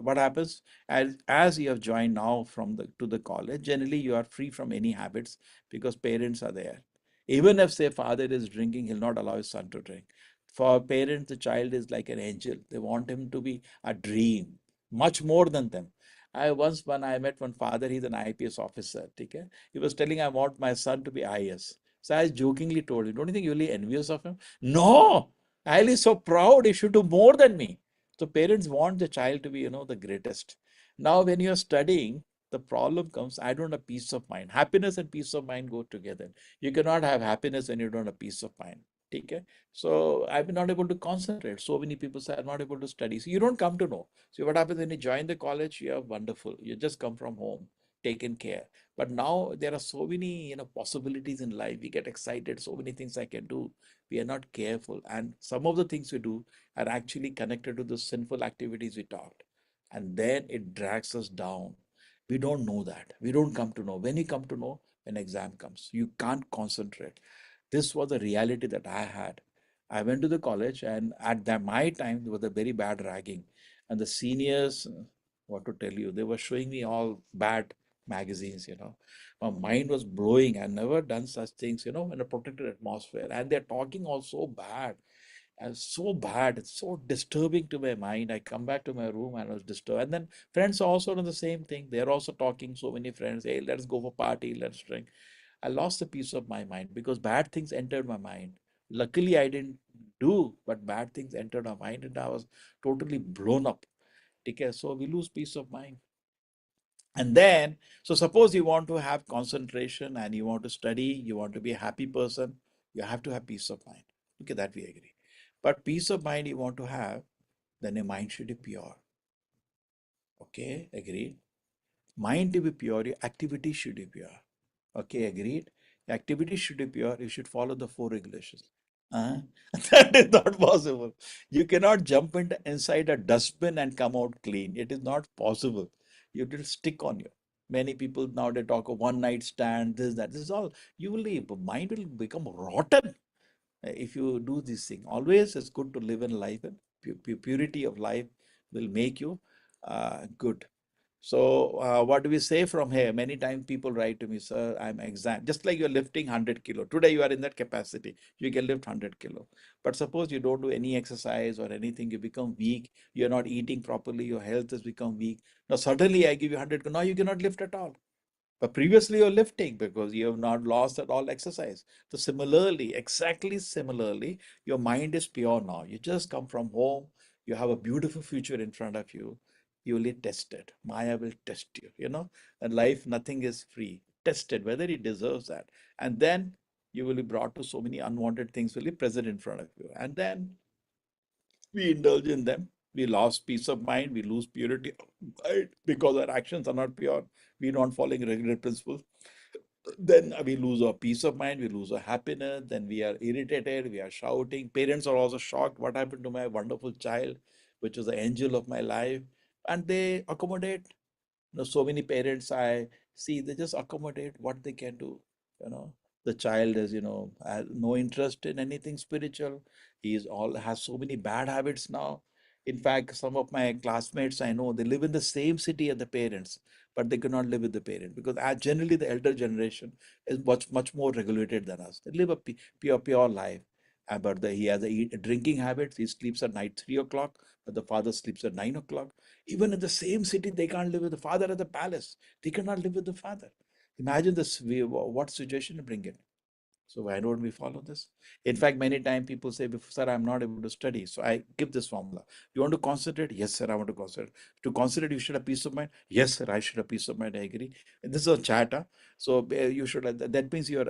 S1: what happens as you have joined now from the to the college. Generally, you are free from any habits because parents are there. Even if say father is drinking, he'll not allow his son to drink. For parents, the child is like an angel. They want him to be a dream, much more than them. When I met one father, he's an IPS officer. Okay? He was telling, I want my son to be IS. So I jokingly told him, don't you think you're really envious of him? No, Al is so proud, he should do more than me. So parents want the child to be, the greatest. Now, when you're studying, the problem comes, I don't have peace of mind. Happiness and peace of mind go together. You cannot have happiness when you don't have peace of mind. Okay? So I've been not able to concentrate. So many people say I'm not able to study. So you don't come to know. So what happens when you join the college? You are wonderful. You just come from home, taken care. But now there are so many, possibilities in life. We get excited, so many things I can do. We are not careful. And some of the things we do are actually connected to the sinful activities we talked. And then it drags us down. We don't know that. We don't come to know. When you come to know, when exam comes, you can't concentrate. This was a reality that I had. I went to the college, and at my time, there was a very bad ragging. And the seniors, what to tell you, they were showing me all bad magazines. My mind was blowing. I've never done such things, in a protected atmosphere. And they're talking all so bad and so bad. It's so disturbing to my mind. I come back to my room and I was disturbed. And then friends are also doing the same thing. They're also talking. So many friends, hey, let's go for party, let's drink. I lost the peace of my mind because bad things entered my mind. Luckily, I didn't do, but bad things entered my mind and I was totally blown up. Okay, so we lose peace of mind. And then, so suppose you want to have concentration and you want to study, you want to be a happy person, you have to have peace of mind. Okay, that we agree. But peace of mind you want to have, then your mind should be pure. Okay, agreed. Mind to be pure, your activity should be pure. Okay, agreed. Activity should be pure. You should follow the four regulations. Uh, that is not possible. You cannot jump into inside a dustbin and come out clean. It is not possible. You will stick on you. Many people now they talk of one night stand, this, that. This is all you will leave. Mind will become rotten if you do this thing. Always it's good to live in life and purity of life will make you good. So what do we say from here? Many times people write to me, sir, I'm exam. Just like you're lifting 100 kilo. Today you are in that capacity. You can lift 100 kilo. But suppose you don't do any exercise or anything, you become weak. You're not eating properly. Your health has become weak. Now suddenly I give you 100 kilo. Now you cannot lift at all. But previously you're lifting because you have not lost at all exercise. So similarly, exactly similarly, your mind is pure now. You just come from home. You have a beautiful future in front of you. You will be tested. Maya will test you, And life, nothing is free. Tested whether it deserves that. And then you will be brought to so many unwanted things will be present in front of you. And then we indulge in them. We lost peace of mind. We lose purity of mind because our actions are not pure. We're not following regular principles. Then we lose our peace of mind, we lose our happiness, then we are irritated, we are shouting. Parents are also shocked. What happened to my wonderful child, which was the angel of my life? And they accommodate. So many parents I see, they just accommodate what they can do. You know, the child is, has no interest in anything spiritual. He's all has so many bad habits now. In fact, some of my classmates I know, they live in the same city as the parents, but they cannot live with the parent because generally the elder generation is much more regulated than us. They live a pure life. But he has a drinking habits. He sleeps at night 3 o'clock, but the father sleeps at 9 o'clock. Even in the same city, they can't live with the father at the palace. They cannot live with the father. Imagine this, what situation to bring in. So why don't we follow this? In fact, many times people say, sir, I'm not able to study. So I give this formula. You want to concentrate? Yes, sir, I want to concentrate. To concentrate, you should have peace of mind. Yes, sir, I should have peace of mind. I agree. And this is a chat. Huh? So you should, that means your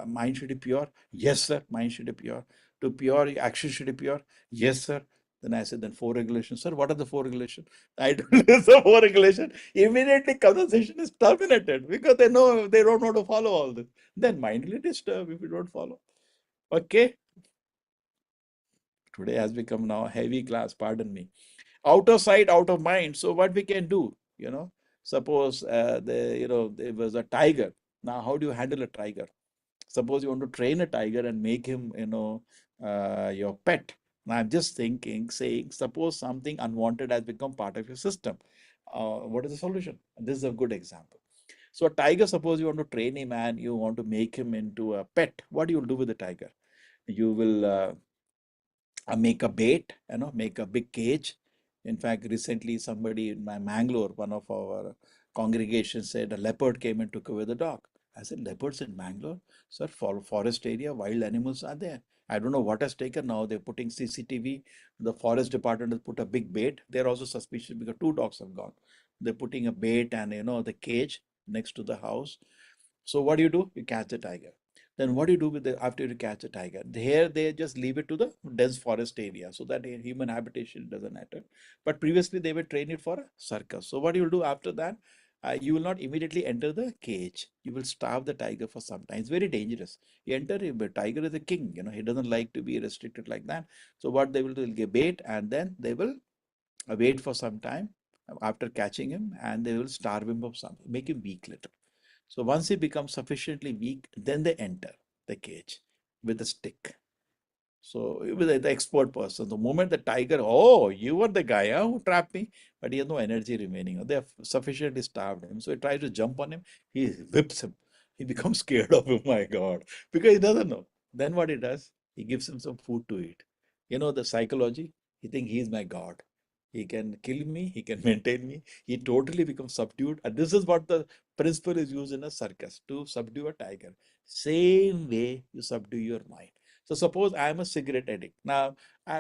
S1: mind should be pure. Yes, sir, mind should be pure. To pure, your action should be pure. Yes, sir. Then I said, then four regulations. Sir, what are the four regulations? I don't know the four regulations. Immediately conversation is terminated because they know they don't know to follow all this. Then mind will disturb if you don't follow. Okay, today has become now a heavy class, pardon me. Out of sight, out of mind. So what we can do, suppose there was a tiger. Now, how do you handle a tiger? Suppose you want to train a tiger and make him, your pet. Now, I'm just saying, suppose something unwanted has become part of your system. What is the solution? This is a good example. So a tiger, suppose you want to train him and you want to make him into a pet. What do you do with the tiger? You will make a bait, make a big cage. In fact, recently somebody in my Mangalore, one of our congregations said a leopard came and took away the dog. I said, leopards in Mangalore? Sir, for forest area, wild animals are there. I don't know what has taken now. They're putting CCTV. The forest department has put a big bait. They're also suspicious because two dogs have gone. They're putting a bait and the cage next to the house. So what do? You catch the tiger. Then what do you do with the after you catch a tiger? Here they just leave it to the dense forest area so that human habitation doesn't matter. But previously they were trained it for a circus. So what you will do after that? You will not immediately enter the cage. You will starve the tiger for some time. It's very dangerous. You enter, but tiger is a king. He doesn't like to be restricted like that. So what they will do? They'll get bait and then they will wait for some time after catching him and they will starve him of something, make him weak little. So once he becomes sufficiently weak, then they enter the cage with a stick. So with the expert person, the moment the tiger, oh, you were the guy who trapped me, but he has no energy remaining. They have sufficiently starved him. So he tries to jump on him, he whips him. He becomes scared of him, my God, because he doesn't know. Then what he does, he gives him some food to eat. The psychology, he thinks he's my God. He can kill me, he can maintain me. He totally becomes subdued. And this is what the principle is used in a circus to subdue a tiger. Same way you subdue your mind. So suppose I am a cigarette addict. Now,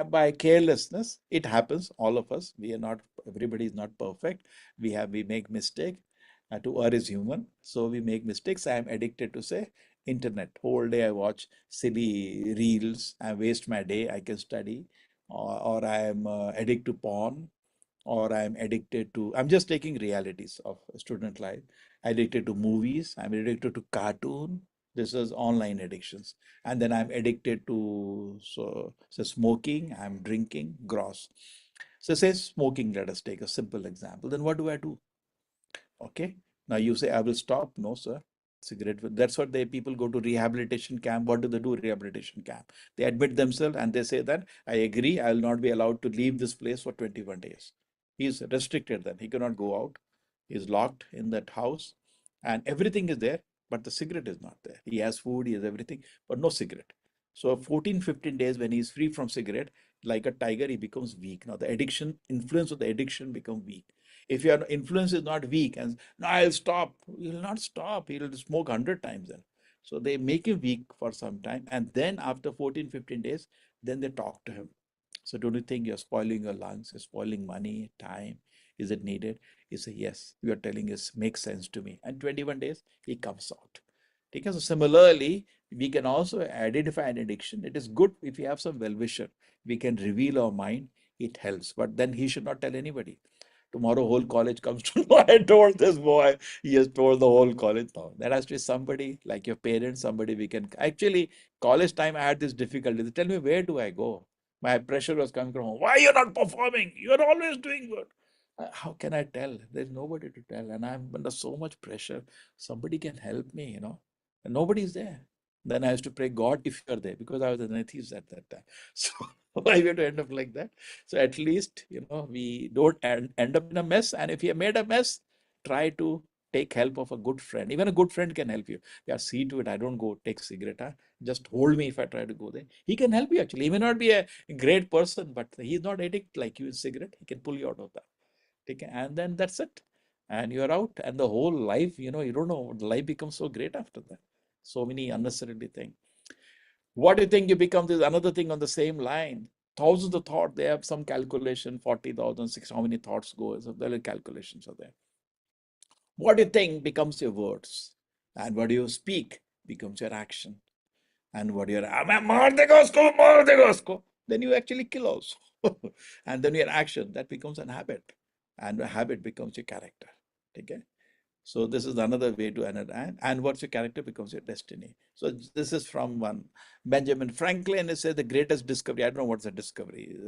S1: by carelessness, it happens. All of us, we are not. Everybody is not perfect. We make mistake. To err is human, so we make mistakes. I am addicted to say internet. Whole day I watch silly reels. I waste my day. I can study, or I am addicted to porn, or I'm addicted to. I'm just taking realities of student life. Addicted to movies. I'm addicted to cartoon. This is online addictions. And then I'm addicted to so smoking, I'm drinking, gross. So say smoking, let us take a simple example. Then what do I do? Okay. Now you say I will stop. No, sir. Cigarette. That's what they people go to rehabilitation camp. What do they do? Rehabilitation camp. They admit themselves and they say that I agree. I will not be allowed to leave this place for 21 days. He is restricted then. He cannot go out. He is locked in that house, and everything is there, but the cigarette is not there. He has food, he has everything, but no cigarette. So 14, 15 days when he is free from cigarette, like a tiger, he becomes weak. Now the addiction, influence of the addiction become weak. If your influence is not weak and no, I'll stop, he'll not stop. He'll smoke 100 times then. So they make him weak for some time. And then after 14, 15 days, then they talk to him. So don't you think you're spoiling your lungs, you're spoiling money, time? Is it needed? He says, yes, you are telling us makes sense to me. And 21 days, he comes out. Okay, so similarly, we can also identify an addiction. It is good if we have some well-wisher. We can reveal our mind. It helps. But then he should not tell anybody. Tomorrow, whole college comes to know I told this boy. He has told the whole college. No, there has to be somebody like your parents, somebody we can. Actually, college time, I had this difficulty. They tell me, where do I go? My pressure was coming from home. Why you're not performing? You're always doing good. How can I tell? There's nobody to tell, and I'm under so much pressure. Somebody can help me, and nobody's there. Then I used to pray, God, if you're there, because I was an atheist at that time. So why we have to end up like that? So at least, we don't end up in a mess. And if you have made a mess, try to take help of a good friend. Even a good friend can help you. Yeah, see to it. I don't go take cigarette. Huh? Just hold me if I try to go there. He can help you actually. He may not be a great person, but he's not addict like you in cigarette. He can pull you out of that. Okay, and then that's it. And you're out. And the whole life, you don't know, life becomes so great after that. So many unnecessary things. What do you think you become? There's another thing on the same line. Thousands of thoughts. They have some calculation, 40,000, how many thoughts go. So there are calculations are there. What do you think becomes your words? And what do you speak becomes your action. And what you're, "Maar dego usko," then you actually kill also. And then your action, that becomes an habit. And a habit becomes your character. Okay? So this is another way to understand. And what's your character becomes your destiny. So this is from one Benjamin Franklin. It says the greatest discovery. I don't know what's the discovery.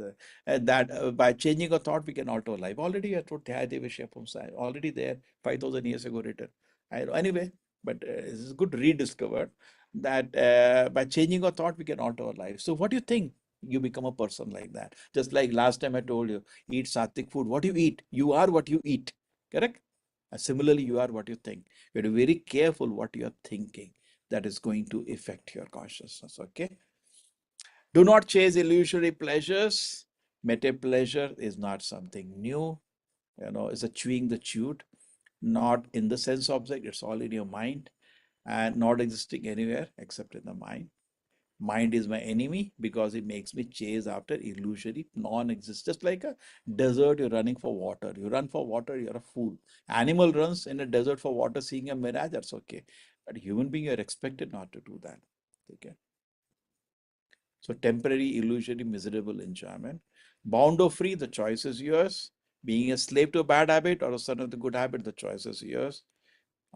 S1: That by changing a thought, we can alter life. Already I told already there 5,000 years ago written. Anyway, but this is good rediscovered that by changing a thought, we can alter our life. So what do you think? You become a person like that. Just like last time I told you, eat sattvic food. What do you eat? You are what you eat. Correct? Similarly, you are what you think. You have to be very careful what you are thinking. That is going to affect your consciousness. Okay. Do not chase illusory pleasures. Meta pleasure is not something new. It's a chewing the chewed, not in the sense object. It's all in your mind and not existing anywhere except in the mind. Mind is my enemy because it makes me chase after illusory, non-existent. Just like a desert, you're running for water. You run for water, you're a fool. Animal runs in a desert for water, seeing a mirage, that's okay. But human being, you're expected not to do that. Okay. So temporary, illusory, miserable enjoyment. Bound or free, the choice is yours. Being a slave to a bad habit or a son of the good habit, the choice is yours.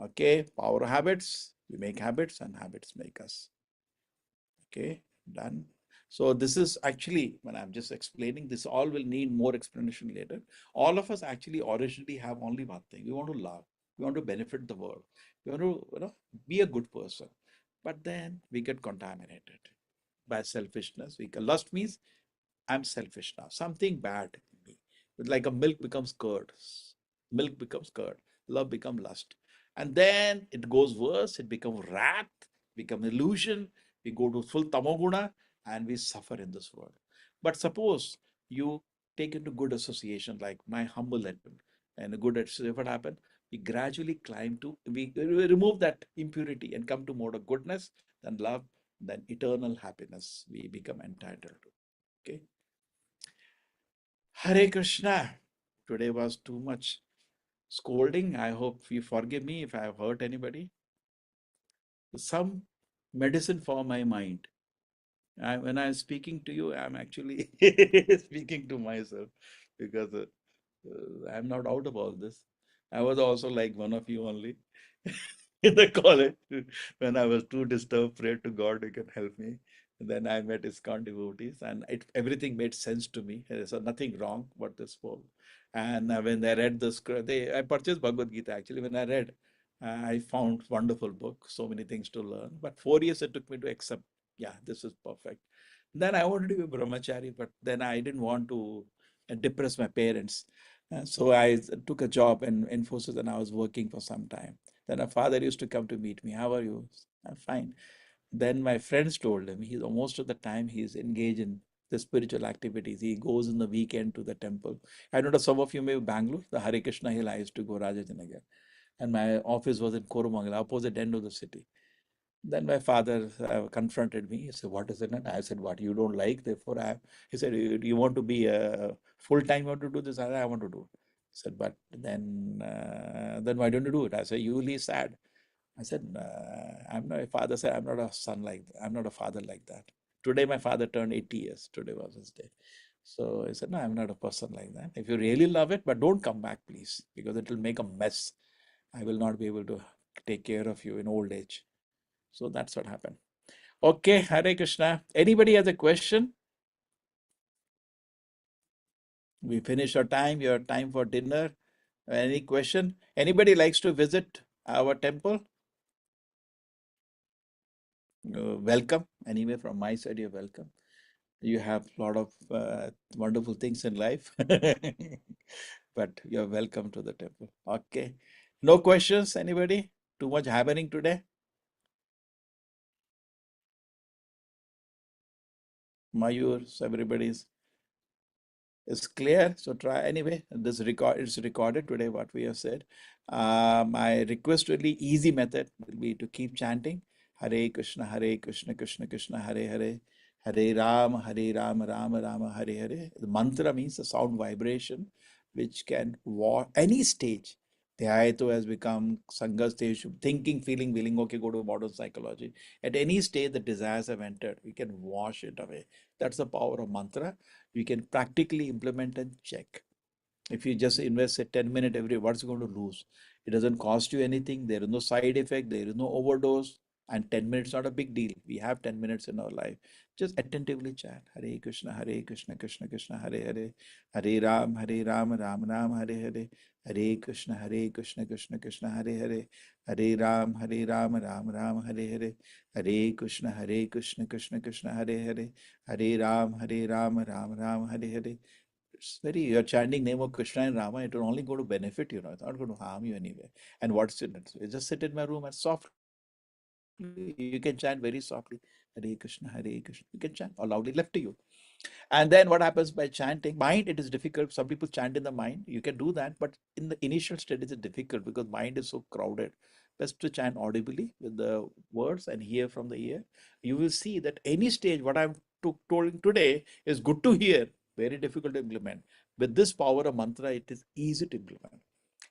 S1: Okay. Power habits. We make habits and habits make us. Okay, done. So this is actually, when I'm just explaining, this all will need more explanation later. All of us actually originally have only one thing. We want to love. We want to benefit the world. We want to, be a good person. But then we get contaminated by selfishness. Lust means I'm selfish now. Something bad in me. But like a milk becomes curd. Milk becomes curd. Love becomes lust. And then it goes worse. It becomes wrath, become illusion. We go to full tamoguna and we suffer in this world. But suppose you take into good association, like my humble legend, and a good association, what happened? We gradually climb to, we remove that impurity and come to mode of goodness, then love, then eternal happiness we become entitled to. Okay. Hare Krishna. Today was too much scolding. I hope you forgive me if I have hurt anybody. Some medicine for my mind. When I'm speaking to you, I'm actually speaking to myself because I'm not out of all this. I was also like one of you only in the college when I was too disturbed, prayed to God, you can help me. And then I met ISKCON devotees and everything made sense to me. There's nothing wrong what they spoke. And when I read the script, I purchased Bhagavad Gita actually. When I read, I found wonderful book, so many things to learn. But 4 years it took me to accept, yeah, this is perfect. Then I wanted to be a brahmachari, but then I didn't want to depress my parents. So I took a job in Infosys and I was working for some time. Then a father used to come to meet me. How are you? I'm fine. Then my friends told him most of the time he's engaged in the spiritual activities. He goes in the weekend to the temple. I don't know, some of you may be Bangalore, the Hare Krishna Hill. I used to go Rajajinagar. And my office was in Koromangala, opposite end of the city. Then my father confronted me. He said, "What is it?" And I said, "What you don't like, therefore I." He said, "You want to be a full time? You want to do this?" I want to do. He said, "But then why don't you do it?" I said, "You will be sad." I said, "I'm not." My father said, "I'm not a son like that. I'm not a father like that." Today, my father turned 80 years. Today was his day. So I said, no, I'm not a person like that. If you really love it, but don't come back, please, because it will make a mess. I will not be able to take care of you in old age. So that's what happened. Okay, Hare Krishna. Anybody has a question? We finish our time, your time for dinner. Any question? Anybody likes to visit our temple? Welcome. Anyway, from my side, you're welcome. You have a lot of wonderful things in life, but you're welcome to the temple. Okay. No questions, anybody? Too much happening today? Mayur, everybody's is clear. So try anyway. This record is recorded today. What we have said. My request, really easy method will be to keep chanting Hare Krishna, Krishna Krishna, Hare Hare, Hare Ram, Rama Rama, Hare Hare. The mantra means the sound vibration, which can any stage. Dhyayato has become Sangha stage, thinking, feeling, willing. Okay, go to modern psychology. At any stage, the desires have entered. We can wash it away. That's the power of mantra. You can practically implement and check. If you just invest a 10 minute every, what's going to lose? It doesn't cost you anything. There is no side effect. There is no overdose. And 10 minutes not a big deal. We have 10 minutes in our life. Just attentively chant. Hare Krishna, Krishna Krishna, Hare Hare. Hare Ram, Ram Ram, Hare Hare. Hare Krishna, Krishna Krishna, Hare Hare. Hare Ram, Ram Ram, Hare Hare. Hare Krishna, Krishna Krishna, Hare Hare. Hare Ram, Ram Ram, Hare Hare. It's very, you're chanting name of Krishna and Rama, it will only go to benefit you, it's not going to harm you anyway. And what's in it? You just sit in my room and softly, you can chant very softly, Hare Krishna, Hare Krishna. You can chant or loudly, left to you. And then what happens by chanting? Mind, it is difficult. Some people chant in the mind. You can do that, but in the initial stage, it's difficult because mind is so crowded. Best to chant audibly with the words and hear from the ear. You will see that any stage, what I'm told today is good to hear, very difficult to implement. With this power of mantra, it is easy to implement.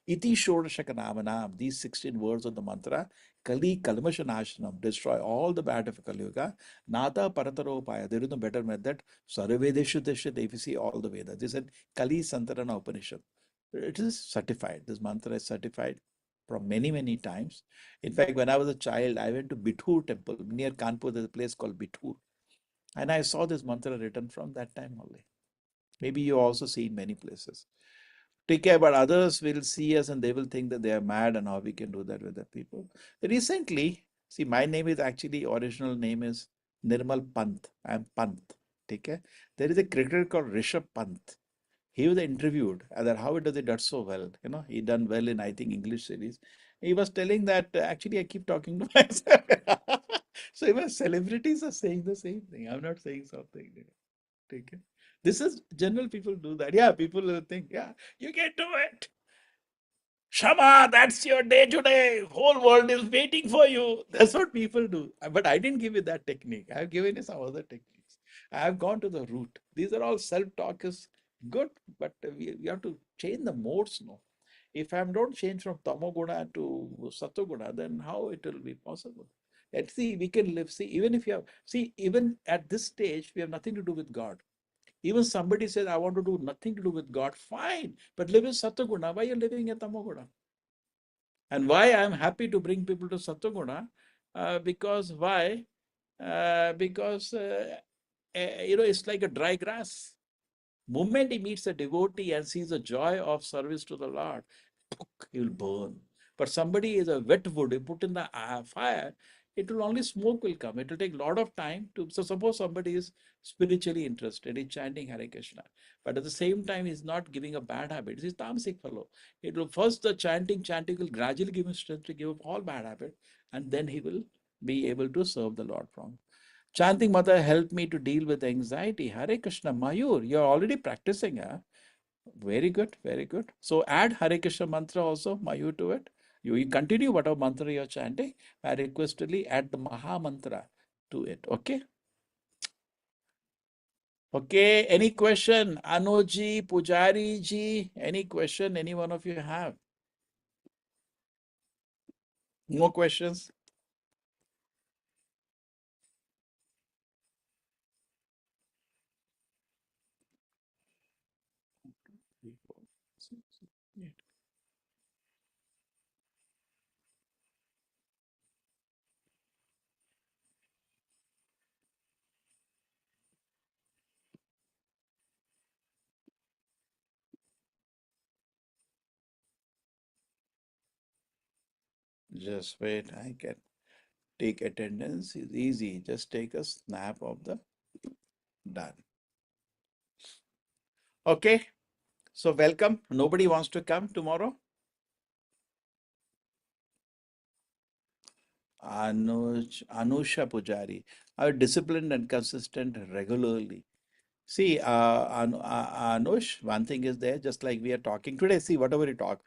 S1: Iti Shodashakanamanam, these 16 words of the mantra, Kali Kalmashanashanam, destroy all the bad of Kali Yuga. Nata Parataropaya, there is no better method. Sarvedeshu Deshat, if you see all the Vedas, this is Kali Santarana Upanishad. It is certified. This mantra is certified from many, many times. In fact, when I was a child, I went to Bithur temple near Kanpur. There's a place called Bithur. And I saw this mantra written from that time only. Maybe you also see in many places. Take care, but others will see us and they will think that they are mad and how we can do that with the people. Recently, see, my name is actually, original name is Nirmal Pant. I am Pant. Take care. There is a cricketer called Rishabh Pant. He was interviewed that how does he do so well? He done well in, I think, English series. He was telling that actually I keep talking to myself. So even celebrities are saying the same thing. I'm not saying something. Take it. This is general people do that. Yeah, people will think, yeah, you can do it. Shama, that's your day today. Whole world is waiting for you. That's what people do. But I didn't give you that technique. I've given you some other techniques. I have gone to the root. These are all self-talk is good, but we have to change the modes no. If I don't change from tamoguna to satoguna, then how it will be possible? And see, we can live. See, even if you have, see, even at this stage, we have nothing to do with God. Even somebody says, I want to do nothing to do with God, fine. But live in Sataguna. Why are you living in Tamoguna? And why I'm happy to bring people to Sataguna? Because why? Because it's like a dry grass. Moment he meets a devotee and sees the joy of service to the Lord, he will burn. But somebody is a wet wood, you put in the fire, it will only smoke will come. It will take a lot of time to. So suppose somebody is spiritually interested in chanting Hare Krishna, but at the same time he's not giving a bad habit. He's a tamasic fellow. It will first the chanting will gradually give him strength to give up all bad habit, and then he will be able to serve the Lord from. Chanting mother helped me to deal with anxiety. Hare Krishna, Mayur, you're already practicing, huh? Very good, very good. So add Hare Krishna mantra also, Mayur, to it. You continue whatever mantra you're chanting. I request you add the Maha mantra to it. Okay? Okay. Any question? Anuji, Pujari ji, any question any one of you have? No questions? 3, 4, 6, 7, 8. Just wait, I can take attendance. It's easy. Just take a snap of the done. Okay, so welcome. Nobody wants to come tomorrow? Anusha Pujari. Are disciplined and consistent regularly. See, Anush, one thing is there, just like we are talking today. See, whatever we talk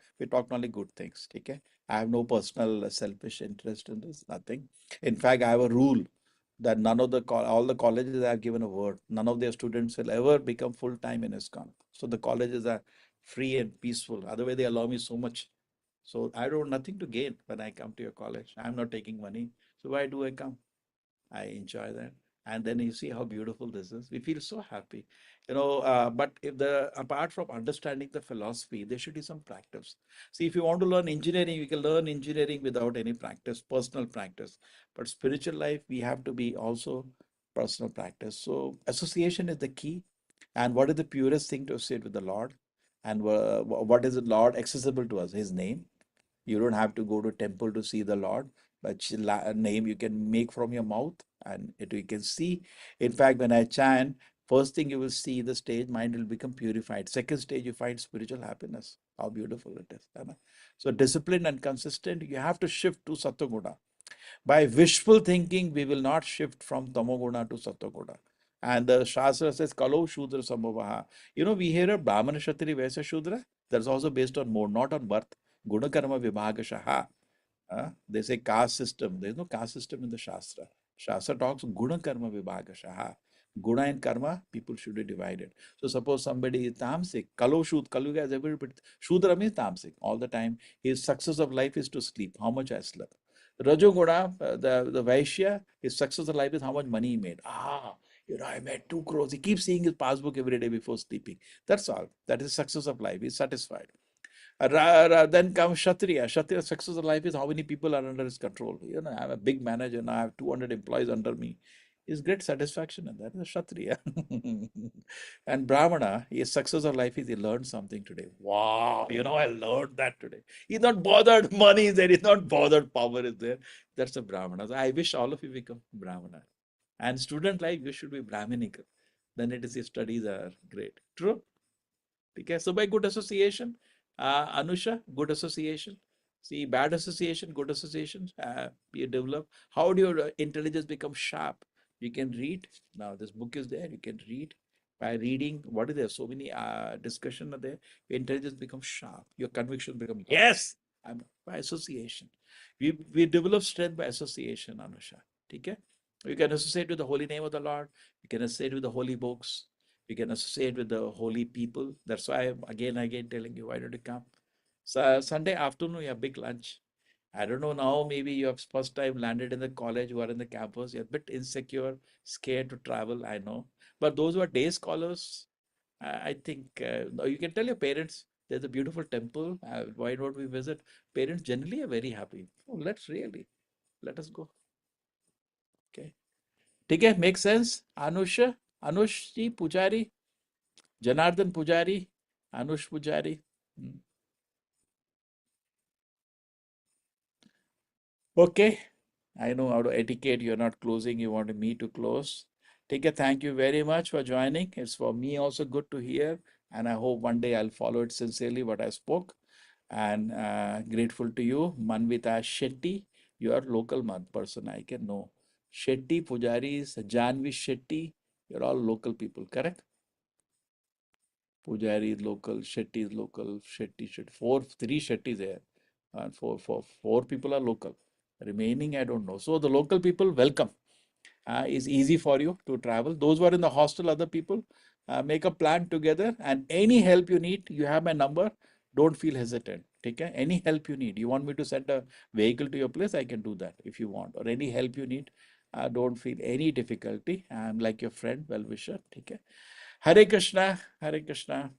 S1: only good things. Okay, I have no personal selfish interest in this, nothing. In fact, I have a rule that none of the all the colleges have given a word. None of their students will ever become full time in ISKCON. So the colleges are free and peaceful. Otherwise, they allow me so much. So I don't nothing to gain when I come to your college. I'm not taking money. So why do I come? I enjoy that. And then you see how beautiful this is. We feel so happy, But if apart from understanding the philosophy, there should be some practice. See, if you want to learn engineering, you can learn engineering without any practice, personal practice. But spiritual life, we have to be also personal practice. So association is the key. And what is the purest thing to associate with the Lord? And what is the Lord accessible to us? His name. You don't have to go to temple to see the Lord, but name you can make from your mouth, and it you can see. In fact, when I chant, first thing you will see the stage, mind will become purified. Second stage, you find spiritual happiness. How beautiful it is. है ना? So disciplined and consistent, you have to shift to Sattva. By wishful thinking, we will not shift from Tamoguna to Sattva. And the Shastra says, Kalo Shudra Sambhavaha. We hear a Brahmana Kshatriya Vaisya Shudra. That's also based on mode, not on birth. Guna Karma Vibhagashaha. They say caste system. There is no caste system in the Shastra. Shastra talks Guna Karma Vibhagashaha. Guna and Karma, people should be divided. So suppose somebody is tamasic, Kalo Shud, Kaluga is everybody. Shudra means tamasic all the time. His success of life is to sleep. How much I slept. Rajoguna, the Vaishya, his success of life is how much money he made. I made 2 crores. He keeps seeing his passbook every day before sleeping. That's all. That is success of life. He's satisfied. Then comes Kshatriya. Kshatriya success of life is how many people are under his control. I'm a big manager now. I have 200 employees under me. Is great satisfaction in that. Is a Kshatriya. And Brahmana, his success of life is he learned something today. Wow, I learned that today. He's not bothered money is there. He's not bothered power is there. That's a Brahmana. So I wish all of you become Brahmana. And student life, you should be Brahminical. Then it is your studies are great. True? Okay, so by good association, Anusha, good association. See, bad association, good association, you develop. How do your intelligence become sharp? You can read. Now, this book is there. You can read. By reading, what is there? So many discussion are there. Your intelligence becomes sharp. Your conviction become yes. I'm by association. We develop strength by association, Anusha. Okay? You can associate with the holy name of the Lord. You can associate with the holy books. You can associate with the holy people. That's why I'm again telling you, why don't you come? So Sunday afternoon, you have big lunch. I don't know now, maybe you have first time landed in the college, you are in the campus, you're a bit insecure, scared to travel, I know. But those who are day scholars, I think you can tell your parents there's a beautiful temple. Why don't we visit? Parents generally are very happy. Oh, let us go. Okay. ठीक है, make sense? Anush ji Pujari, Janardhan Pujari, Anush Pujari. Hmm. Okay. I know out of etiquette, you're not closing, you wanted me to close. Take a thank you very much for joining. It's for me also good to hear. And I hope one day I'll follow it sincerely what I spoke. And grateful to you, Manvita Shetty. You are local person, I can know. Shetty, Pujaris, Janvi Shetty, you're all local people, correct? Pujari is local, Shetty is local, Shetty. Three Shetties there. And four people are local. Remaining, I don't know. So the local people, welcome. Is easy for you to travel. Those who are in the hostel, other people, make a plan together. And any help you need, you have my number. Don't feel hesitant. Okay? Any help you need. You want me to send a vehicle to your place? I can do that if you want. Or any help you need. Don't feel any difficulty. I'm like your friend, well wisher. Okay? Hare Krishna, Hare Krishna.